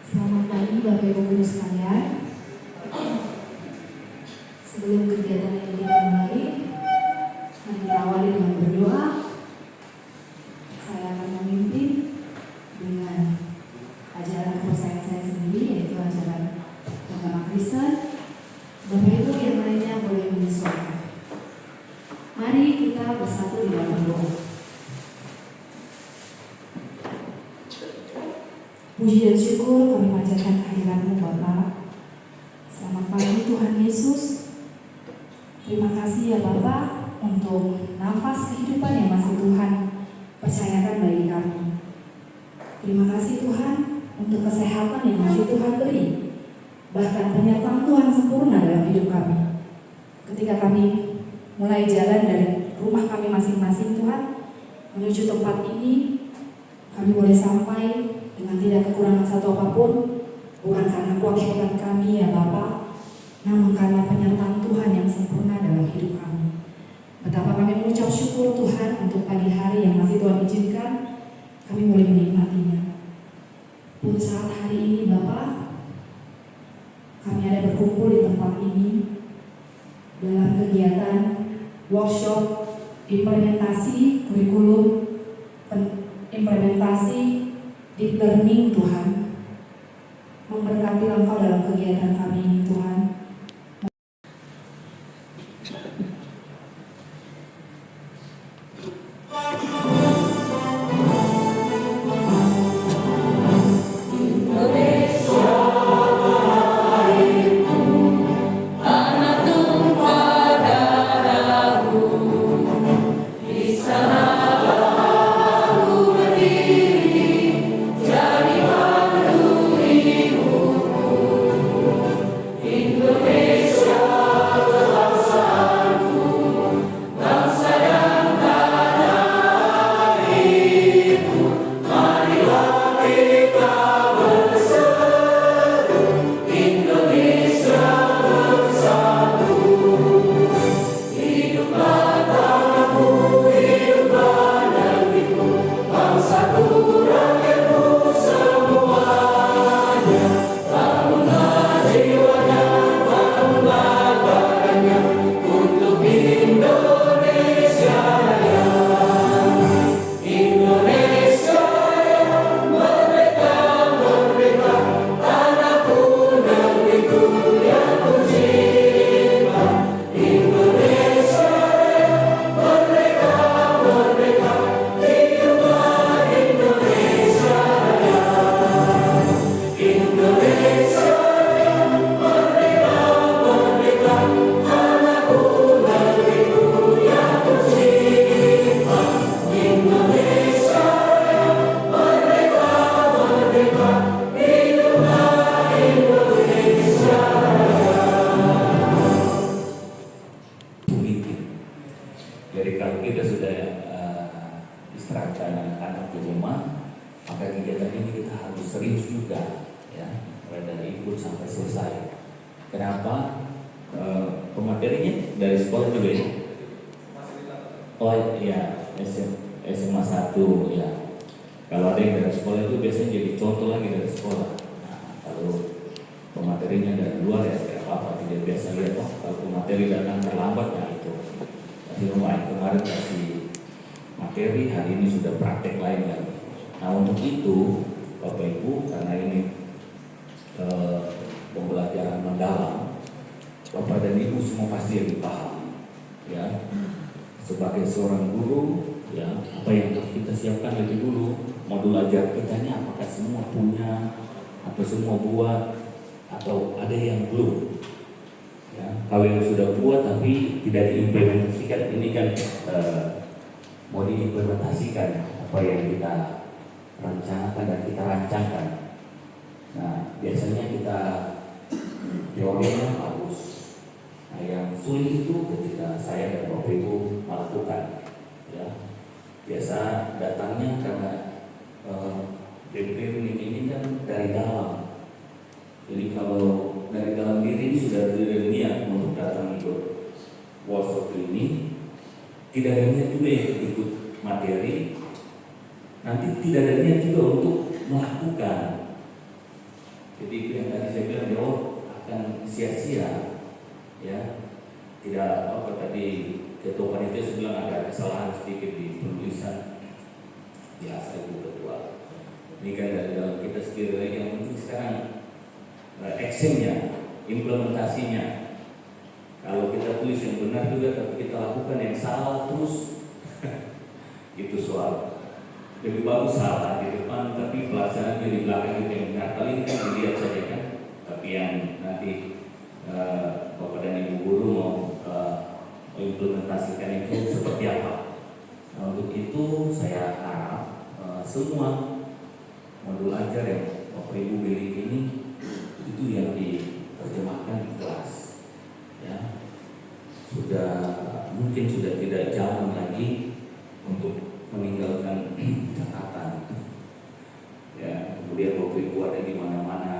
Selamat pagi Bapak Ibu Guru sekalian. Sebelum kegiatan ini kita mulai, mari kita awali dengan berdoa. Saya akan memimpin dengan ajaran kepercayaan saya sendiri, yaitu ajaran agama Kristen. Bapak Ibu yang lainnya boleh menyesuaikan. Mari kita bersatu di dalam doa. Puji dan syukur kami panjatkan kehadirat-Mu Bapa. Selamat pagi Tuhan Yesus. Terima kasih ya Bapa untuk nafas kehidupan yang masih Tuhan percayakan bagi kami. Terima kasih Tuhan untuk kesehatan yang masih Tuhan beri. Bahkan penyertaan Tuhan sempurna dalam hidup kami. Ketika kami mulai jalan dari rumah kami masing-masing Tuhan menuju tempat ini, kami boleh sampai dengan tidak kekurangan satu apapun, bukan karena kuat hebat kami ya Bapa, namun karena penyertaan Tuhan yang sempurna dalam hidup kami. Betapa kami mengucap syukur Tuhan untuk pagi hari yang masih Tuhan izinkan, kami boleh menikmatinya. Pun saat hari ini Bapa, kami ada berkumpul di tempat ini dalam kegiatan workshop implementasi kurikulum, implementasi deep learning Tuhan. Memberkati Engkau dalam kegiatan kami ini Tuhan. Nanti tidak ada niat juga untuk melakukan Jadi itu yang tadi saya bilang, oh akan sia-sia, ya. Tidak apa tadi ketua panitia bilang ada kesalahan sedikit di penulisan, biasa itu ketua. Ini kan dari dalam kita sendiri yang penting sekarang actionnya, implementasinya. Kalau kita tulis yang benar juga tapi kita lakukan yang salah terus itu soal lebih bagus salah di depan tapi pelaksanaan di belakang itu yang benar. Kali ini kan dilihat saja kan, tapi yang nanti Bapak dan Ibu guru mau mengimplementasikan itu seperti apa. Nah, untuk itu saya harap semua modul ajar yang Bapak Ibu miliki ini itu yang diterjemahkan di kelas, ya. Mungkin sudah tidak zaman lagi untuk meninggalkan catatan, ya. Kemudian Bapak Ibu ada di mana-mana,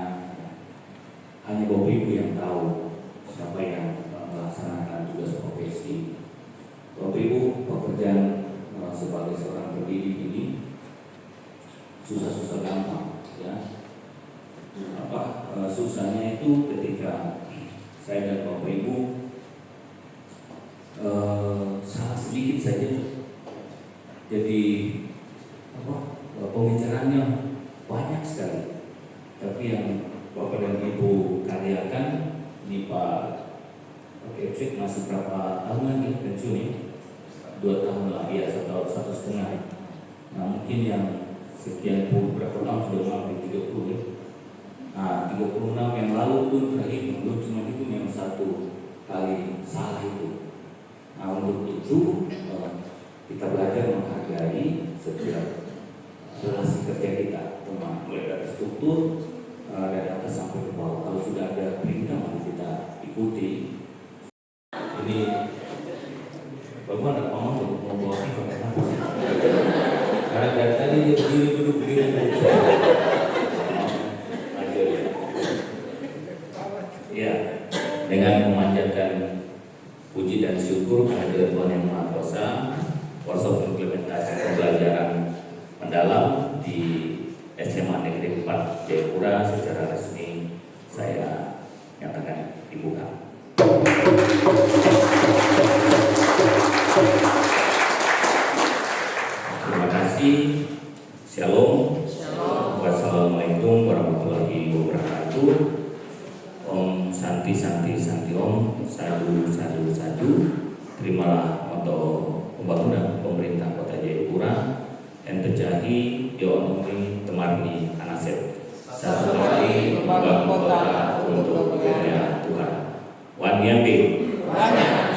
hanya Bapak Ibu yang tahu siapa yang melaksanakan tugas profesi. Bapak Ibu, pekerjaan sebagai seorang pendidik ini susah-susah gampang, ya. Susahnya itu ketika saya dan Bapak Ibu salah sedikit saja, jadi pembicaraannya banyak sekali. Tapi yang Bapak dan Ibu karyakan ini Pak Kecik masih berapa tahun lagi pensiun ya? 2 tahun lah, ya 1 tahun 1,5. Nah mungkin yang sekian puluh berapa tahun sudah menghampiri 30 ya. Nah 36 yang lalu pun terhitung, belum cuma itu yang 1 kali salah itu. Nah untuk itu kita belajar menghargai setiap relasi kerja kita, mulai dari struktur dari atas sampai ke bawah. Kalau sudah ada perintah mari kita ikuti. Ini Bapak ada ngomong untuk membawa kita ke sana. Karena dari tadi dia berdiri duduk begini. Ya, dengan memanjatkan puji dan syukur kehadirat Tuhan Yang Maha Kuasa, workshop implementasi pembelajaran mendalam di SMA Negeri 4 Jayapura secara resmi saya nyatakan dibuka. Terima kasih. Shalom. Wassalamualaikum warahmatullahi wabarakatuh. Om Santi Santi Santi Om. Sadu Sadu Sadu. Terimalah untuk pembangunan pemerintah Kota Jayapura. Ente Jahi Yonomi Temarni Anasep. Satu kali membangun kota untuk kemuliaan Tuhan. Wan Yambi. Terkenal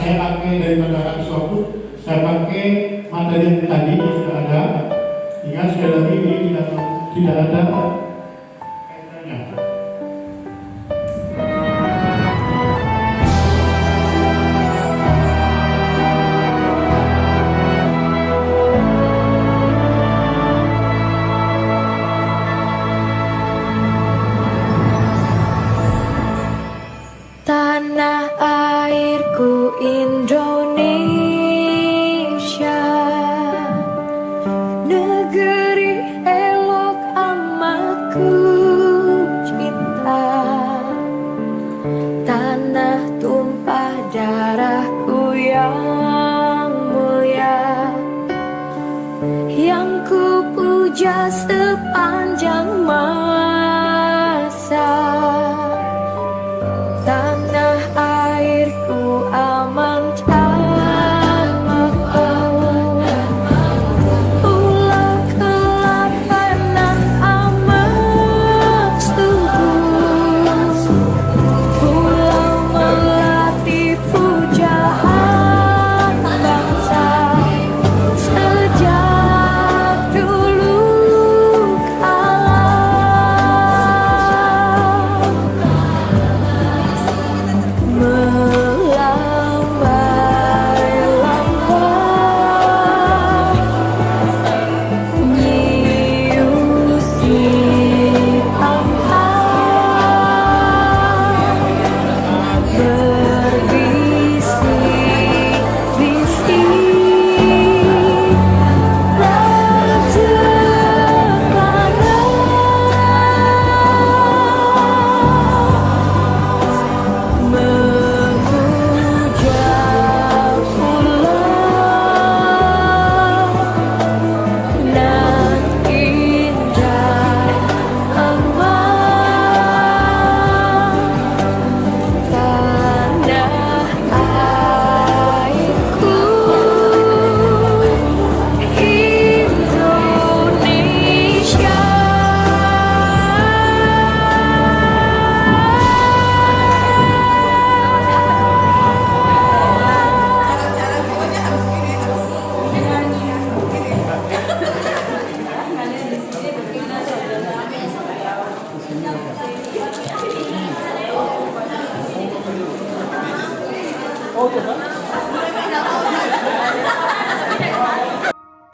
saya pakai daripada alat swaput, saya pakai materi yang tadi yang sudah ada. Ingat sekali lagi ini tidak ada kaitannya. Tanah airku Indonesia, negeri elok amat ku cinta. Tanah tumpah darahku yang mulia, yang ku puja sepanjang masa. Tanah airku aman dan makmur, pulau kelapa nan amat subur, pulau melati pujaan bangsa sejak dulu kala. Melambai-lambai nyiusi pantai, berbisik-bisik raja memuja pulau nan indah aman. Tanah airku Indonesia.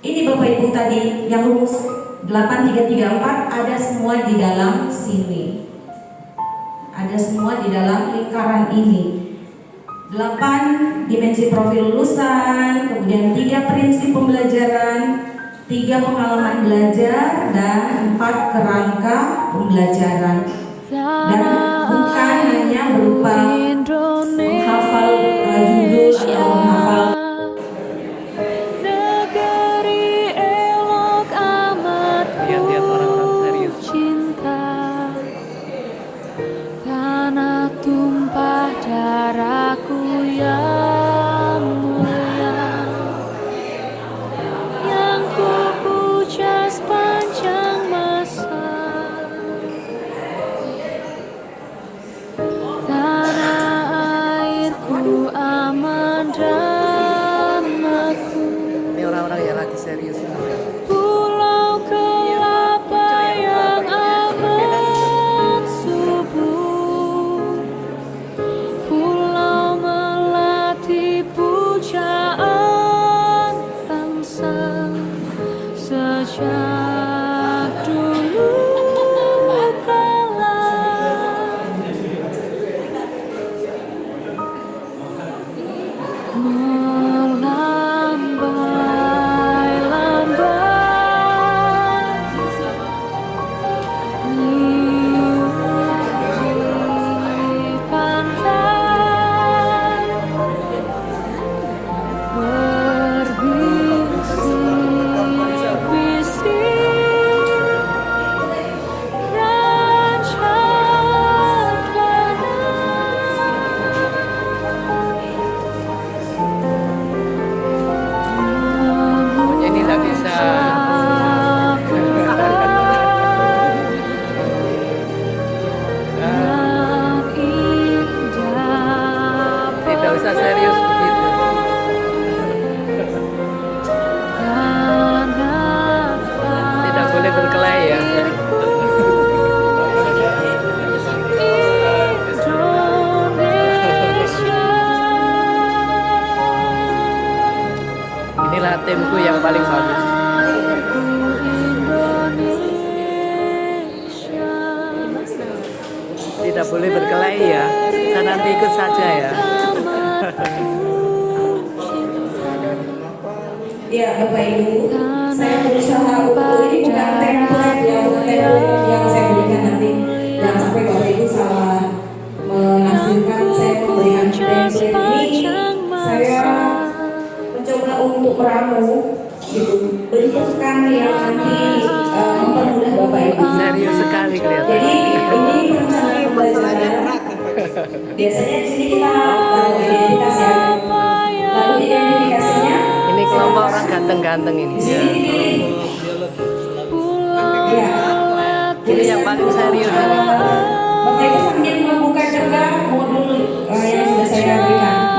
Ini Bapak Ibu tadi yang rumus 8334 ada semua di dalam sini. Ada semua di dalam lingkaran ini. 8 dimensi profil lulusan, kemudian 3 prinsip pembelajaran, 3 pengalaman belajar, dan 4 kerangka pembelajaran. Dan bukan hanya berupa menghafal judul atau menghafal. Negeri elok amat ku cinta, tanah tumpah darahku yang mulia, yang ku puja sepanjang masa. Tanah airku aman dan makmur, Ini orang-orang yang lagi serius. pulau kelapa yang amat subur, pulau melati pujaan bangsa sejak dulu kala. Melambai-lambai nyiusi pantai, berbisik-bisik raja dana. timku yang paling bagus. Indonesia. Tidak boleh berkelahi ya. Saya nanti ikut saja ya. Ya Bapak Ibu, saya berusaha untuk ini bukan template yang saya berikan nanti. Jangan sampai Bapak Ibu salah menafsirkan saya memberikan template ini. Saya mencoba untuk meramu gitu bentukan yang nanti mempermudah Bapak Ibu. Serius sekali kelihatan. Jadi ini perencanaan pembelajaran. Biasanya di sini kita identitas ya. Lalu identifikasinya Ini kelompok orang ganteng-ganteng ini. di sini dipilih. Ya. Ini yang paling serius ini. Bapak Ibu sambil membuka juga modul yang sudah saya berikan.